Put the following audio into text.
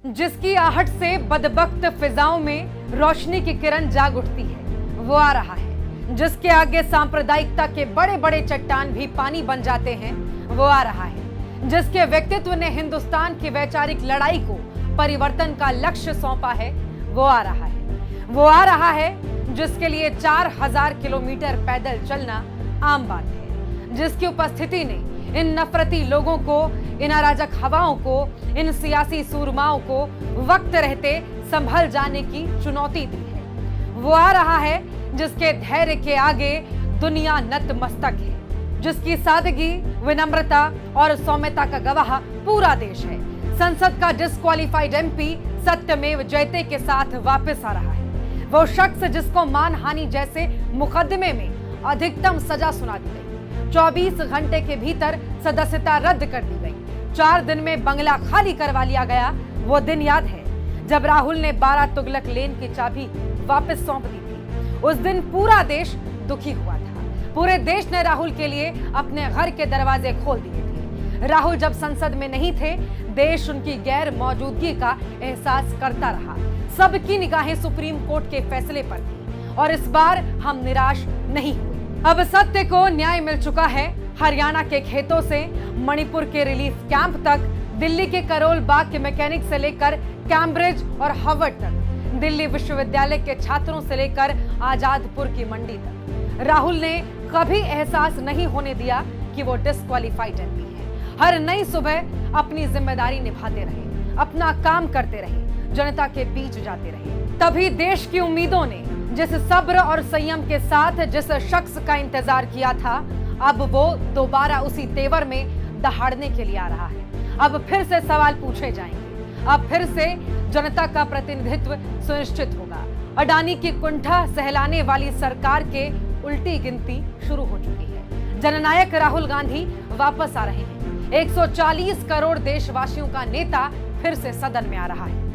जिसकी आहट से बदबख्त फिजाओं में रोशनी की किरण जाग उठती है, वो आ रहा है। जिसके आगे सांप्रदायिकता के बड़े बड़े चट्टान भी पानी बन जाते हैं, वो आ रहा है। जिसके व्यक्तित्व ने हिंदुस्तान की वैचारिक लड़ाई को परिवर्तन का लक्ष्य सौंपा है, वो आ रहा है। वो आ रहा है जिसके लिए 4000 किलोमीटर पैदल चलना आम बात है। जिसकी उपस्थिति ने इन नफरती लोगों को, इन अराजक हवाओं को, इन सियासी सूरमाओं को वक्त रहते संभल जाने की चुनौती दी है। वो आ रहा है जिसके धैर्य के आगे दुनिया नतमस्तक है। जिसकी सादगी, विनम्रता और सौम्यता का गवाह पूरा देश है। संसद का डिस्क्वालिफाइड एमपी सत्यमेव जयते के साथ वापस आ रहा है। वो शख्स जिसको मानहानि जैसे मुकदमे में अधिकतम सजा सुना दी गई, 24 घंटे के भीतर सदस्यता रद्द कर दी गई, 4 दिन में बंगला खाली करवा लिया गया। वो दिन याद है जब राहुल ने 12 तुगलक लेन की चाबी वापस सौंप दी थी। उस दिन पूरा देश दुखी हुआ था। पूरे देश ने राहुल के लिए अपने घर के दरवाजे खोल दिए थे। राहुल जब संसद में नहीं थे, देश उनकी गैर मौजूदगी का एहसास करता रहा। सबकी निगाहें सुप्रीम कोर्ट के फैसले पर थी और इस बार हम निराश नहीं हुए। अब सत्य को न्याय मिल चुका है। हरियाणा के खेतों से मणिपुर के रिलीफ कैंप तक, दिल्ली के करोल बाग के मैकेनिक से लेकर कैम्ब्रिज और हार्वर्ड तक, दिल्ली विश्वविद्यालय के छात्रों से लेकर आजादपुर की मंडी तक, राहुल ने कभी एहसास नहीं होने दिया कि वो डिस्क्वालिफाइड एमपी है। हर नई सुबह अपनी जिम्मेदारी निभाते रहे, अपना काम करते रहे, जनता के बीच जाते रहे। तभी देश की उम्मीदों ने जिस सब्र और संयम के साथ जिस शख्स का इंतजार किया था, अब वो दोबारा उसी तेवर में दहाड़ने के लिए आ रहा है। अब फिर से सवाल पूछे जाएंगे, अब फिर से जनता का प्रतिनिधित्व सुनिश्चित होगा। अडानी की कुंठा सहलाने वाली सरकार के उल्टी गिनती शुरू हो चुकी है। जननायक राहुल गांधी वापस आ रहे हैं। 140 करोड़ देशवासियों का नेता फिर से सदन में आ रहा है।